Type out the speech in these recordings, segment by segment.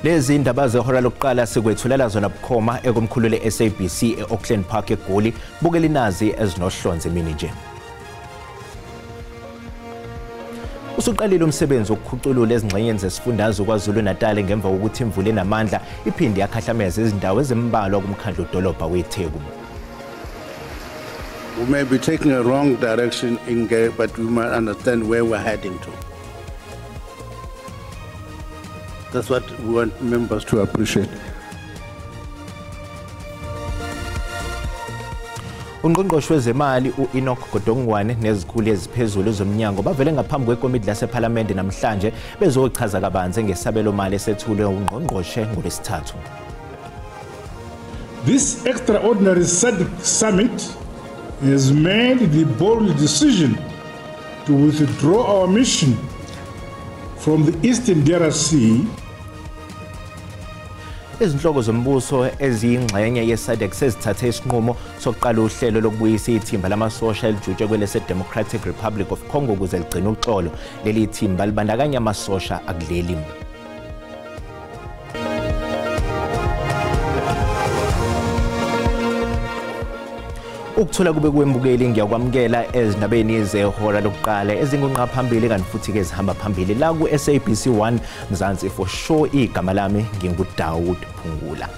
Lezi indaba zehora lokuqala sikwethulela zona bukhoma ekomkhulu le-SABC e-Auckland Park eGoli. Bukela inazi ezinohlonze emini nje. Usuqalile umsebenzi wokukhuculula ezingxenyeni zesifundazwe KwaZulu-Natal ngemva kokuthi imvula enamandla iphinde yakhahlameza izindawo ezimbalwa kumkhandlu dolobha weTheku. We may be taking a wrong direction in Gay, but we must understand where we're heading to. That's what we want members to appreciate. Ungqongqoshe wezemali u-Enoch Godongwane nezikhulu eziphezulu zomnyango bavele ngaphambi kwekomidi lasePhalamende namhlanje bezochaza kabanzi ngesabelo mali esethulwe ungqongqoshe ngoLwesithathu. This extraordinary summit has made the bold decision to withdraw our mission from the Eastern DRC. Izinhloko zombuso eziyingxenye ye-SADC sezithathe isinqumo sokuqala uhlelo lokubuyisa ithimba lamasosha elijutshwe kwelese-Democratic Republic of Congo ukuze ligcine uxolo. Leli thimba libandakanya amasosha akuleli. Ukuthola kube kwembukeli ngiyakwamukela ezindabeni zehora lokuqala ezingunqa phambili kanti futhi ke zihamba phambili la ku SABC 1 Mzansi for sure. Igama lami nginguDaud Phungula.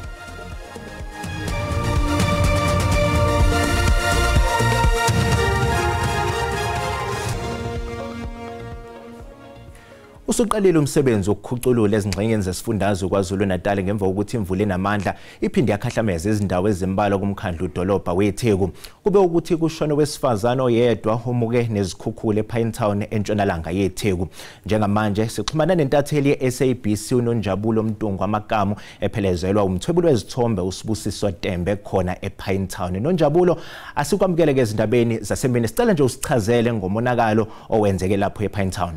Usuqalile umsebenzi wokukhuculula ezingxenyeni zesifundazwe KwaZulu-Natal ngemva kokuthi imvula enamandla iphinde yakhahlameza izindawo ezimbalwa kumkhandlu dolobha weTheku. Kube ukuthi kushone wesifazane oyedwa omuke nezikhukhula ePinetown entshonalanga yeTheku. Njengamanje sixhumana nentatheli ye-SABC uNonjabulo Mtungu amagama ephelezelwa umthwebuli wezithombe uSibusiswa Tembe khona ePinetown. Nonjabulo, asikwamukele ke ezindabeni zasemini. Sicela nje usichazele ngomonakalo owenzeke lapho ePinetown.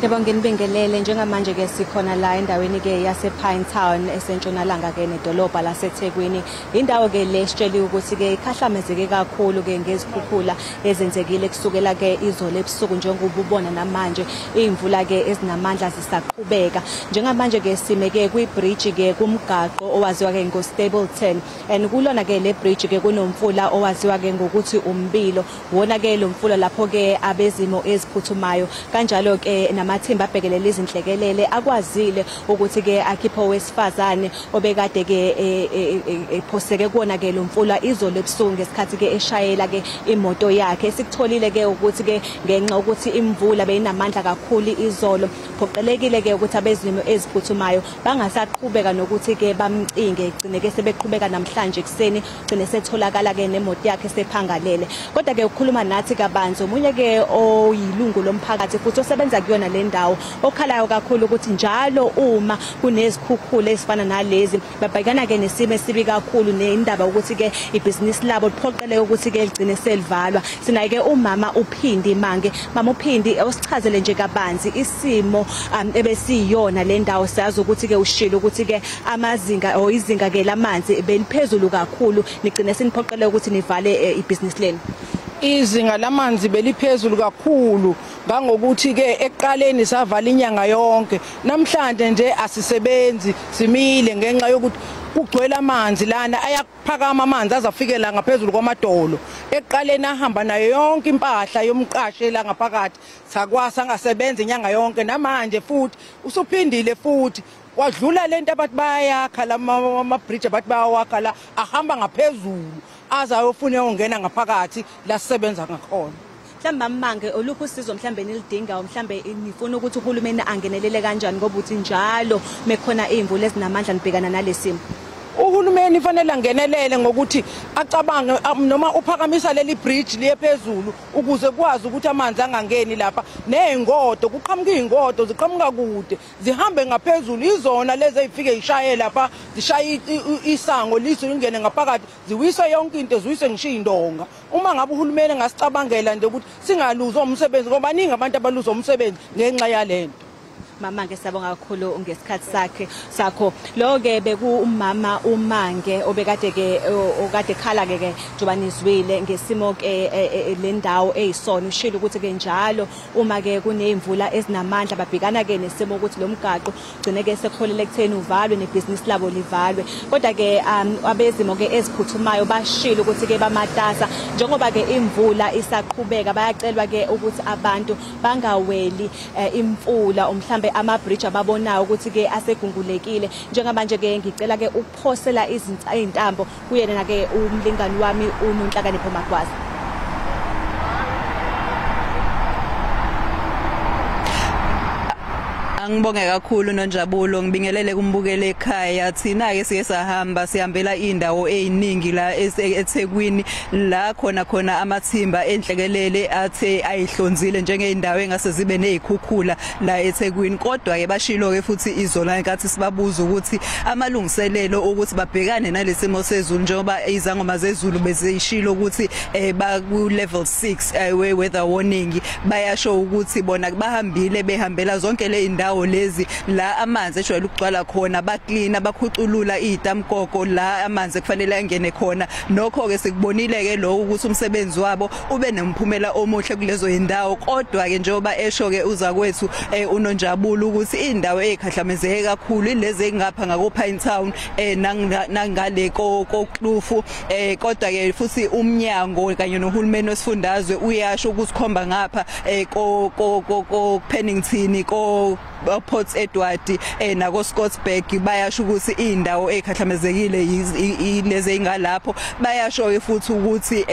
Yebo, nginibingelele njengamanje ke sikhona la endaweni ke yase Pinetown esentshonalanga ke nedolobha laseThekwini. Indawo ke le sitsheliwe ukuthi ke ikhahlamezeke kakhulu ke ngezikhukhula ezenzekile kusukela ke izolo ebusuku njengoba ubona namanje imvula ke ezinamandla zisaqhubeka. Njengamanje ke sime ke kwi-bridge ke kumgaqo owaziwa ke ngoStapleton, and kulona ke le bridge ke kunomfula owaziwa ke ngokuthi umbilo. Wona ke lo mfula lapho ke abezimo eziphuthumayo kanjalo ke amathimba abhekelele izinhlekelele akwazile ukuthi ke akhiphe owesifazane obekade ke ephoseke kuona ke lo mfula izolo ebusuku ngesikhathi ke eshayela ke imoto yakhe. Sikutholile ke ukuthi ke ngenxa ukuthi imvula beyinamandla kakhulu izolo phoqelekile ke ukuthi abezimo eziphuthumayo bangasaqhubeka nokuthi ke bamcinge igcine ke sebeqhubeka namhlanje ekseni gcine setholakala ke nemoto yakhe sephangalele. Kodwa ke ukukhuluma nathi kabanzi omunye ke oyilungu lomphakathi futhi osebenza kuyona le ndawo okhalayo kakhulu ukuthi njalo uma kunezikhukhula ezifana nalezi babhekana ke nesimo esibi kakhulu neindaba ukuthi ke ibhizinisi labo liphoqeleke ukuthi ke ligcine selivalwa. Sinaye ke umama uPhindi Mange. Mama uPhindi, osichazele nje kabanzi isimo ebesiyona le ndawo. Siyazi ukuthi ke ushilo ukuthi ke amazinga izinga ke lamanzi beliphezulu kakhulu nigcine siniphoqeleke ukuthi nivale ibhizinisi lenu. Izinga lamanzi beliphezulu kakhulu ngangokuthi ke eqaleni savala inyanga yonke. Namhlanje nje asisebenzi simile ngenxa yokuthi kugcwele amanzi lana ayaphakama amanzi azafikela ngaphezulu kwamadolo. Eqaleni ahamba nayo yonke impahla yomqashi la ngaphakathi sakwasa ngasebenza inyanga yonke. Namanje futhi usuphindile futhi wadlula lento abathi bayakha lama bridge abathi bayawakha la ahamba ngaphezulu azayofuna ukungena ngaphakathi la sisebenza ngakhona. Mhlamba Mange, olukho usizo mhlambe nilidinga mhlambe nifuna ukuthi uhulumeni angenelele kanjani ngoba uthi njalo mekhona imvula ezinamandla nibhekana nalesimo? Uhulumeni fanele angenelele ngokuthi acabange noma uphakamisa leli bridge liye phezulu ukuze kwazi ukuthi amanzi angangeni lapha. Nezingodo kuqhamuka izingodo ziqhamuka kude zihambe ngaphezulu izona lezi ezifike ishaye lapha zishaye isango liso lingene ngaphakathi ziwise yonke into ziwise ngisho indonga. Uma ngabe uhulumeni ngasicabangela nje ukuthi singaluza umsebenzi ngoba baningi abantu abaluza umsebenzi ngenxa yalento. Mamange siyabonga kakhulu ngesikhathi sakho. Lo ke beku umama uMange obekade ke okade khala ke njoba nizwile ngesimo ke le ndawo eyisona ushilo ukuthi ke njalo uma ke kunezimvula ezinamandla babhekana ke nesimo ukuthi lo mgaqo ugcine ke sekholele kutheni uvalwe nebusiness labo livalwe. Kodwa ke abezimo ke eziphuthumayo bashilo ukuthi ke bamatasa njengoba ke imvula isaqhubeka bayacelwa ke ukuthi abantu bangaweli imfula mhlambe ama bridge ababonayo ukuthi ke asegungulekile njengamanje ke ngicela ke ukuphosela izintambo kuyena ke umlingani wami uNonhlakanipho Magwaza. Angibonge kakhulu noNjabulo ngibingelele kumbukele ekhaya thina ke siye sahamba sihambela indawo eziningi la eThekwini la khona amathimba enhlekelele athe ayihlonzile njengeindawo engase zibe nezikhukhula la eThekwini kodwa ke bashilo ke futhi izola enkathi sibabuza ukuthi amalungiselelo ukuthi babhekane nalesimo sezulu njengoba izangoma zezulu bezishilo ukuthi ku level 6 weather warning bayasho ukuthi bona bahambile behambela zonke le indawo lezi la amanzi ejwayele ukugcwala khona baklina bakhuculula izitamkoko la amanzi kufanele angene khona nokho ke sikubonile ke lo ukuthi umsebenzi wabo ube nemphumela omuhle kulezo indawo kodwa ke njengoba esho ke uza kwethu uNonjabulo ukuthi indawo ezikhahlamezeke kakhulu ilezi engapha ngako Pinetown nangale koKlufu kodwa ke futhi umnyango kanye nohulumeni wesifundazwe uyasho ukuthi khomba ngapha ko Pennington ko Port Edward nako Scottsburg bayasho ukuthi indawo ezikhahlamezekile ilezi engalapho bayasho futhi ukuthi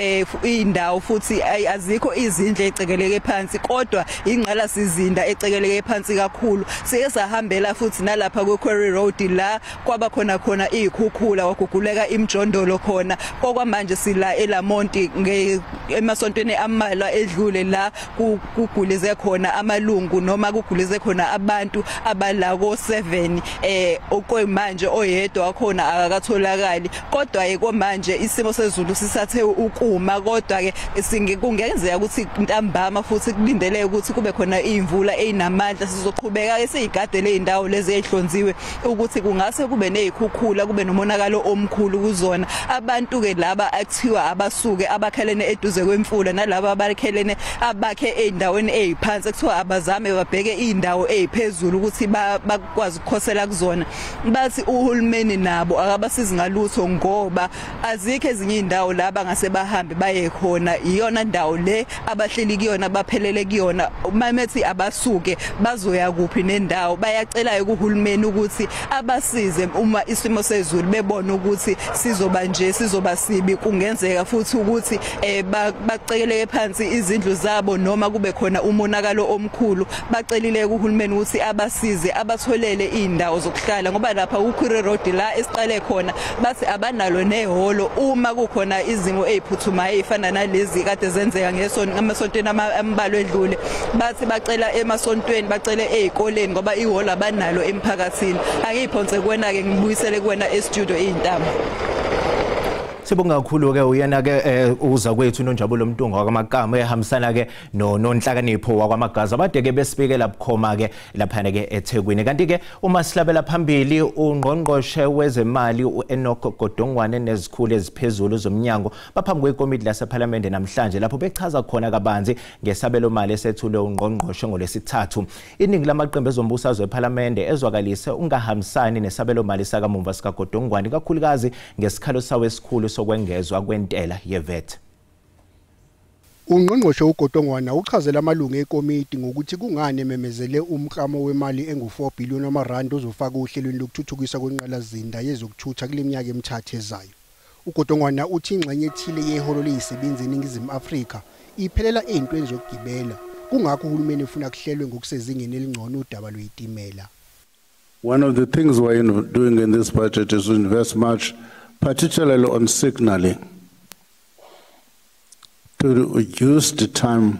indawo futhi azikho izindle ecekeleke phansi kodwa ingqala sizinda ecekeleke phansi kakhulu siye sahambela futhi nalapha kweQuarry Road la kwaba khona izikhukhula kwaguguleka imjondolo khona okwamanje sila eLamonti emasontweni amala edlule la kugulize khona amalungu noma kugulize khona abantu abala ko 7 okwemanje oyedwa wakhona akakatholakali kodwa manje isimo sezulu sisathe ukuma kodwa ke kungenzeka ukuthi ntambama futhi kulindeleke ukuthi kube khona imvula einamandla sizoqhubeka esiyigadele indawo lezi ezihlonziwe ukuthi kungase kube nezikhukhula kube nomonakalo omkhulu kuzona abantu ke laba akuthiwa abasuke abakhelene eduze kwemfula nalabo abakhelene abakhe eindaweni eziphansi kuthiwa abazame babheke indawo eziphezulu ukuthi bakwazi ukukhosela kuzona bathi uhulumeni nabo akabasizi ngalutho ngoba azikho ezinye indawo la bangase bahambe baye khona iyona ndawo le abahleli kuyona baphelele kuyona mamethi abasuke bazoya kuphi nendawo bayacela kuhulumeni ukuthi abasize uma isimo sezulu bebona ukuthi sizoba sibi kungenzeka futhi ukuthi bacekeleke phansi izindlu zabo noma kube khona umonakalo omkhulu bacelile kuhulumeni ukuthi abasize abatholele indawo zokuhlala ngoba lapha kuQuarry Road la esiqale khona bathi abanalo nehholo uma kukhona izimo eziphuthumayo ezifana nalezi kade zenzeka ngamasontweni ambalo edlule bathi bacela emasontweni bacele ezikoleni ngoba ihholo abanalo emphakathini angiphonse kuwena ke ngibuyisele kuwena e-studio izintamo. Sibonga kakhulu ke uyena ke uza kwethu uNonjabulo Mtunga wakwamagama ehambisana ke noNonhlakanipho wakwamagaza abade ke besibikela bukhoma ke lapha ke eThekwini kanti ke uma silabela phambili ungqongqoshe wezemali uEnoch Godongwana nezikhulu eziphezulu zomnyango baphambi kwekomiti laseParliament namhlanje lapho bechaza khona kabanzi ngesabelo mali esethule ungqongqoshe ngolesithathu iningi lamaqembu ezombusazwe eParliament ezwakalise ungahambisani nesabelo mali sakamumva sika Godongwana kakhulukazi ngesikhalo sawo esikhulu sokwengezwa kwentela yeVAT. Ungqongqoshe uGodongwana uchazela amalungu ekomiti ngokuthi kungani ememezele umklamo wemali engu4 billion amarandi ozofaka uhlelweni lokuthuthukisa kwenqalazinda yezokuthutha kuleminyaka emithathu ezayo. uGodongwana uthi ingxenye ethile yeholo lezisebenzi eNingizimu Afrika iphelela ezintweni zokugibela kungakho uhulumeni ufuna kuhlelwe ngokusezingeni elingcono udaba lwezitimela. One of the things we're doing in this budget is to invest much, particularly on signaling, to reduce the time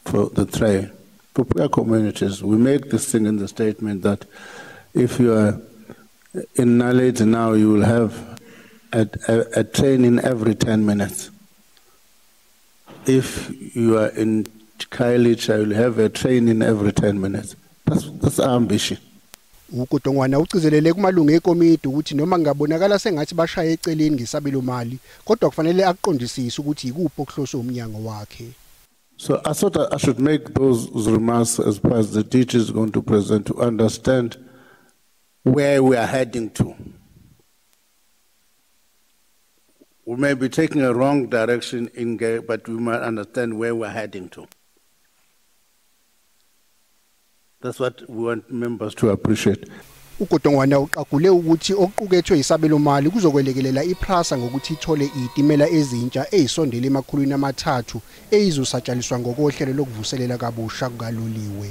for the train. For poor communities, we make this thing in the statement that if you are in Naledi now, you will have a train in every 10 minutes. If you are in Khayelitsha, you will have a train in every 10 minutes. That's our ambition. uKodongwana ucizelele kumalungu ekomiti ukuthi noma ngabonakala sengathi bashaya eceleni ngesabelo mali kodwa kufanele aqondisise ukuthi ikuphi okuhloswe umnyango wakhe. So I thought I should make those remarks as far as the DG is going to present to understand where we are heading to. We may be taking a wrong direction but we might understand where we're heading to. That's what we want members to appreciate. uKodongwana uqagule ukuthi okuqukethwe isabelo mali kuzokwelekelela iPrasa ngokuthi ithole izitimela ezintsha ezisondele emakhulwini amathathu ezizosatshalaliswa ngokohlelo lokuvuselela kabusha kukaloliwe.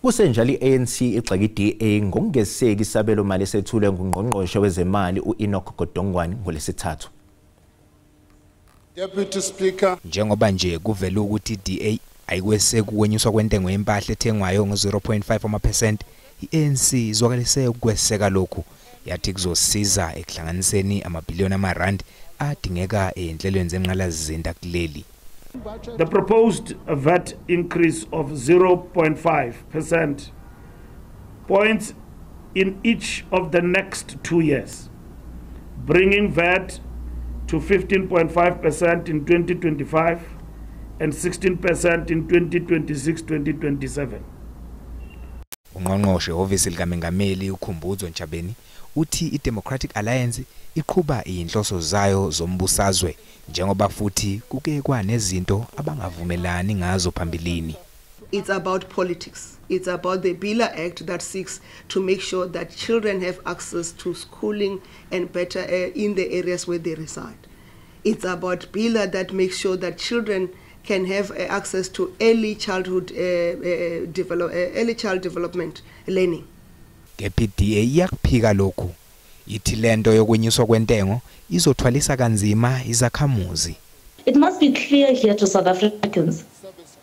Kusenjalo iANC igxeka iDA ngokungeseki isabelo mali esethulwe ngungqongqoshe wezemali uEnoch Godongwana ngolesithathu. Deputy Speaker, njengoba nje kuvela ukuthi iDA ayikweseka ukwenyuswa kwentengo yempahla ethengwayo ngo-0.5%, iANC izwakalise ukweseka lokhu yathi kuzosiza ekuhlanganiseni amabhiliyoni amarandi adingeka enhlelweni zenqalasizinda kuleli. The proposed VAT increase of 0.5% points in each of the next 2 years, bringing VAT to 15.5% in 2025 and 16% in 2026-2027. Ungqongqoshe ofisi likaMengameli uKhumbuzo Ntshabeni uthi iDemocratic Alliance iqhuba inhloso zayo zombusazwe njengoba futhi kuke kwanezinto abangavumelani ngazo phambilini. It's about politics. It's about the BILA Act that seeks to make sure that children have access to schooling and better in the areas where they reside. It's about BILA that makes sure that children can have access to early childhood early child development learning. KPDA yakuphika lokhu ithi lento yokwenyuswa kwentengo izothwalisa kanzima izakhamuzi. It must be clear here to South Africans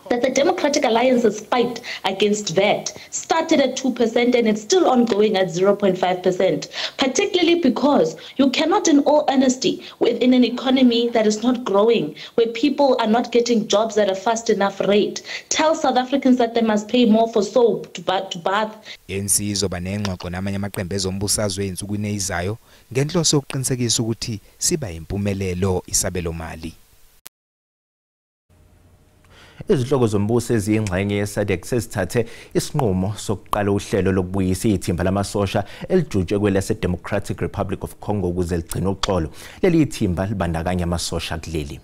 that the Democratic Alliance's fight against VAT started at 2% and it's still ongoing at 0.5%, particularly because you cannot, in all honesty, within an economy that is not growing, where people are not getting jobs at a fast enough rate, tell South Africans that they must pay more for soap to bath. ANC izoba nengxoxo namanye amaqembu ezombusazwe ensukwini ezizayo ngenhloso yokuqinisekisa ukuthi siba impumelelo isabelo mali. Izinhloko zombuso eziyingxenye yeSADC sezithathe isinqumo sokuqala uhlelo lokubuyisa ithimba lamasosha elijutshwe kwelase Democratic Republic of Congo ukuze ligcine uxolo. Leli ithimba libandakanya amasosha kuleli.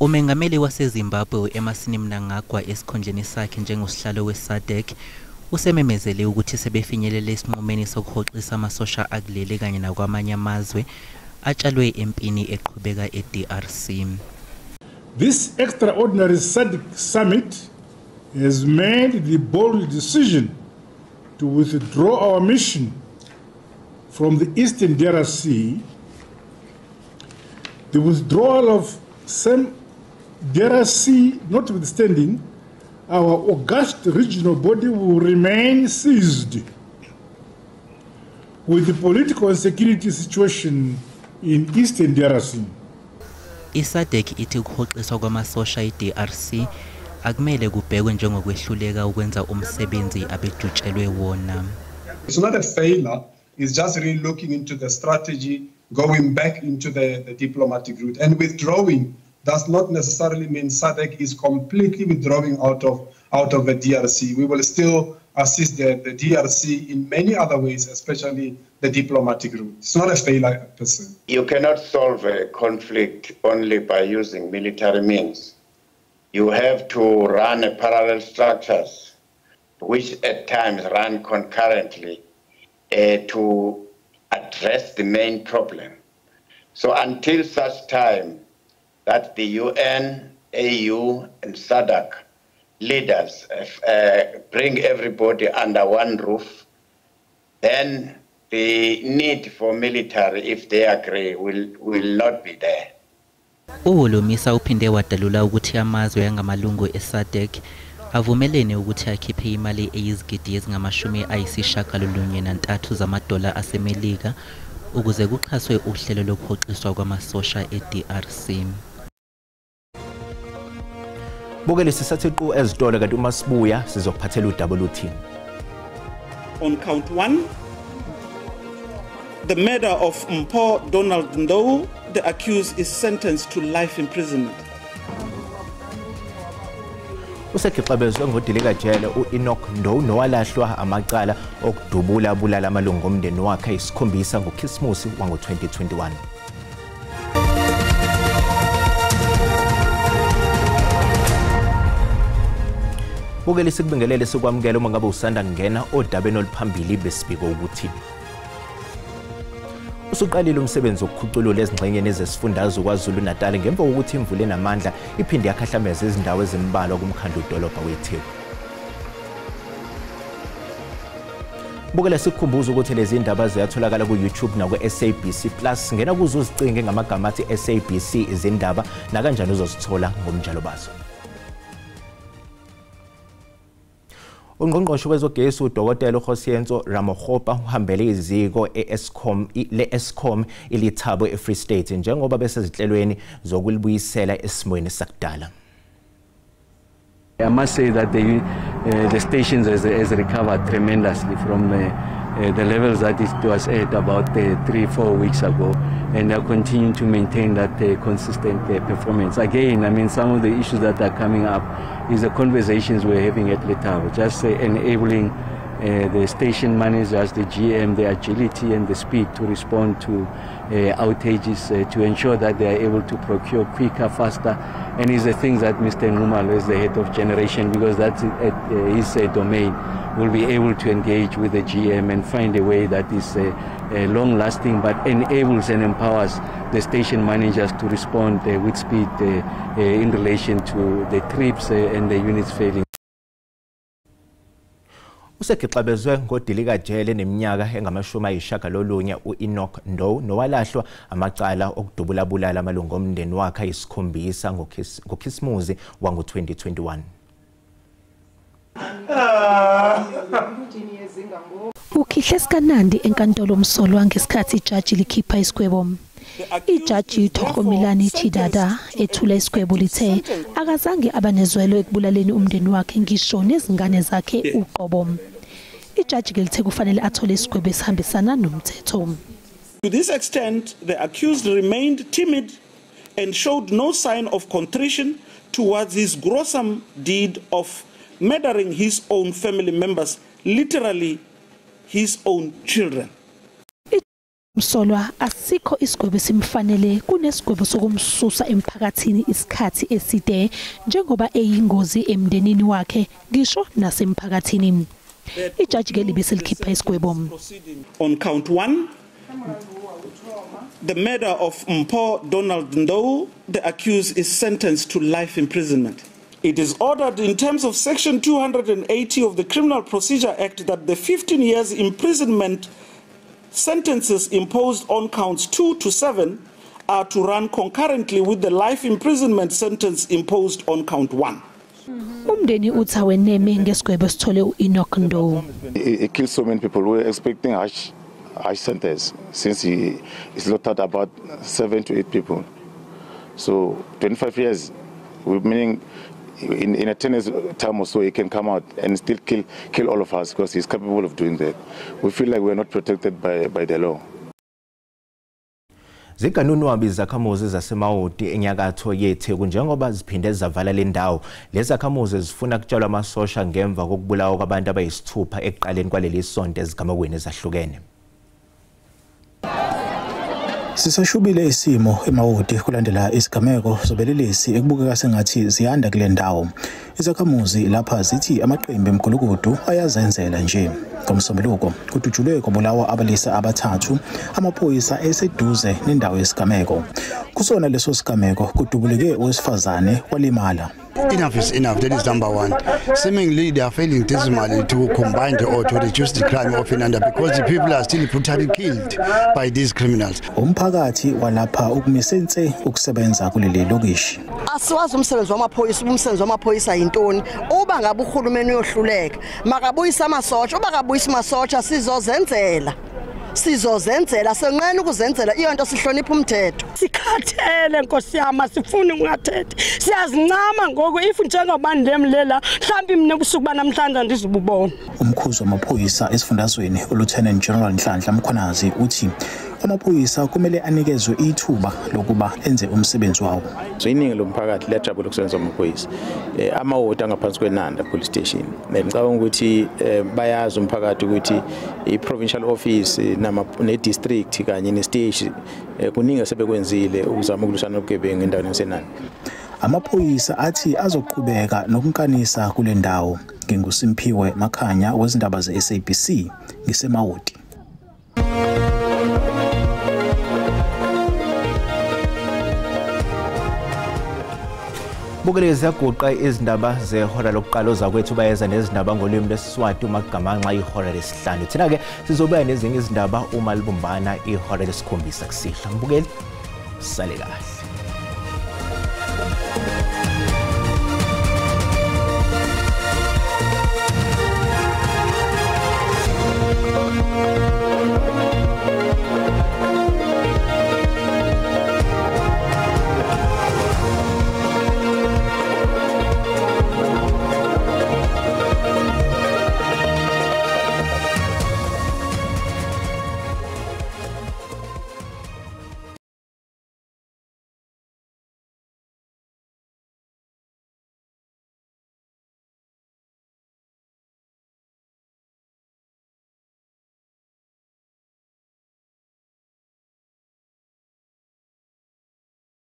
Umengameli waseZimbabwe Emmerson Mnangagwa esikhonjeni sakhe njengosihlalo weSADC usememezele ukuthi sebefinyelele isinqumeni sokuhoxisa amasosha akuleli kanye nakwamanye amazwe atshalwe empini eqhubeka eDRC. This extraordinary SADC summit has made the bold decision to withdraw our mission from the Eastern DRC. The withdrawal of some DRC notwithstanding, our august regional body will remain seized with the political and security situation in Eastern DRC. iSADC ithi ukuhoxiswa kwamasosha eDRC akumele kubhekwe njengokwehluleka ukwenza umsebenzi abejutshelwe wona. It's not a failure, it's just really looking into the strategy, going back into the diplomatic route. And withdrawing does not necessarily mean SADC is completely withdrawing out of the DRC. We will still assist the DRC in many other ways, especially the diplomatic route. It's not a failure per se. You cannot solve a conflict only by using military means. You have to run a parallel structures, which at times run concurrently to address the main problem. So until such time that the UN, AU, and SADC leaders bring everybody under one roof, then the need for military, if they agree, will not be there. Uholomisa uphinde wadalula ukuthi amazwe angamalungu eSADC avumelene ukuthi akhiphe imali eyizigidi ezingama-93 zamadola asemelika ukuze kuxhaswe uhlelo lokuhoxiswa kwamasosha eDRC. Bukele sisathi qu ezitolo kanti uma sibuya sizokuphathela uWT. On count 1, the murder of Mpho Donald Ndou, the accused is sentenced to life imprisonment. Usekhixabezwe ngodilika jele uEnoch Ndou nowalahlwa amacala okudubula bulala amalungu omndeni wakhe isikhombisa ngoKhisimusi wango-2021. Bukele sikubingelele sikwamukela uma ngabe usanda kungena odabeni oluphambili besibiko ukuthi usuqalile umsebenzi wokukhuculula ezingxenyeni ezesifundazwe kwaZulu Natal ngemva kokuthi imvula enamandla iphinde yakhahlameza izindawo ezimbalwa kumkhandlu dolobha weTheku. Bukele sikhumbuza ukuthi lezi indaba ziyatholakala ku-YouTube naku-SABC Plus. Ngena kuzo uzicinge ngamagama athi SABC izindaba na kanjani uzozithola ngomnjalo bazo. Ungqongqoshe wezogesi uDokotela uHosiyenzo Ramokgopa uhambele iziko le-Eskom ilithabo eFree State njengoba besezinhlelweni zokulibuyisela esimweni sakudala. I must say that the stations has recovered tremendously from the levels that it was at about 3-4 weeks ago, and are continuing to maintain that consistent performance. Again, I mean, some of the issues that are coming up is the conversations we're having at Letabo, just enabling the station managers, the GM, the agility and the speed to respond to outages, to ensure that they are able to procure quicker, faster, and is the things that Mr. Ngumalo, as the head of generation, because that's his domain, will be able to engage with the GM and find a way that is long-lasting but enables and empowers the station managers to respond with speed in relation to the trips and the units failing. Usekhixabezwe ngodilika jele neminyaka engama-90 uEnoch Ndou nowalahlwa amacala okudubula bulala amalungu omndeni wakhe isikhombisa ngoKhisimusi wango-2021. Ukhihle sikanandi enkantolo Msolwa ngesikhathi ijaji likhipha isigwebo. Ijaji Thokomilani Chidada ethula isigwebo lithe akazange abanezwelo ekubulaleni umndeni wakhe ngisho nezingane zakhe uqobo. Ijaji ke lithe kufanele athole isigwebo esihambisana nomthetho. To this extent, the accused remained timid and showed no sign of contrition towards his gruesome deed of murdering his own family members, literally his own children. Msolwa asikho isigwebo simfanele kunesigwebo sokumsusa emphakathini isikhathi eside njengoba eyingozi emndenini wakhe ngisho nasemphakathini. Ijaji ke libese likhipha isigwebo. On count 1, the murder of Mpho Donald Ndou, the accused is sentenced to life imprisonment. It is ordered in terms of Section 280 of the Criminal Procedure Act that the 15 years imprisonment sentences imposed on counts 2 to 7 are to run concurrently with the life imprisonment sentence imposed on count 1. Umndeni uthi aweneme ngesigwebo sithole uEnoch Ndou. He killed so many people. We were expecting harsh sentence since he slaughtered about 7 to 8 people. So 25 years, meaning in a 10 years time or so, he can come out and still kill all of us because he's capable of doing that. We feel like we're not protected by the law. Zikanunwabi zakhamuzi zaseMawoti enyakatho yeTheku njengoba ziphinde zavala le ndawo. Lezi zakhamuzi zifuna kutshalwa amasosha ngemva kokubulawa kwabantu abayisithupha ekuqaleni kwaleli sonto ezigamekweni ezahlukene. Sisashubile isimo eMawoti kulandela isigameko zobelelesi ekubukeka sengathi ziyanda kule ndawo. Izakhamuzi lapha zithi amaqembu emgulukudu ayazenzela nje. Ngomsombuluko kudutshulwe kwabulawa abalisa abathathu amaphoyisa eseduze nendawo yesigameko. Kusona leso sigameko kudubuleke owesifazane walimala. Enough is enough. That is number one. Seemingly, they are failing dismally to combine or to reduce the crime of Inanda because the people are still brutally killed by these criminals. Umphakathi walapha ukumisense ukusebenza kuleli lokishi. Asiwazi umsebenzi wamaphoyisa yintoni. Uba ngabe uhulumeni uyohluleka, makabuyisa amasotsha, uba kabuyisa amasotsha sizozenzela. sizozenzela senqena ukuzenzela iyonto sihlonipha umthetho sikhathele Nkosi yami sifuna ungathethe siyazincama ngoku if njengobani lemlela mhlawumbe mina ubusuku banamhlanje ndizobubona umkhuzi wamaphoyisa esifundazweni uLieutenant General Nhlanhla Mkhwanazi uthi amaphoyisa kumele anikezwe ithuba lokuba enze umsebenzi wawo. So iningi lomphakathi liyajabula ukusebenza amaphoyisa amawodi angaphansi kweNanda police station ngicabanga ukuthi bayazi umphakathi ukuthi i-provincial office ne-district kanye ne-stage kuningi asebekwenzile ukuzama ukulwisana nobugebengu endaweni yaseNanda. Amaphoyisa athi azoqhubeka nokunkanisa kule ndawo. NginguSimphiwe Makhanya wezindaba ze-SABC ngisemawodi. Bukeleza guqa izindaba zehora lokuqala ozakwethu bayeza nezindaba ngolimi lesiSwati umagamanxa ihora lesihlanu. Thina ke sizobuya nezinye izindaba uma libumbana ihora lesikhombisa kusihla. Mbukeli sale kahle.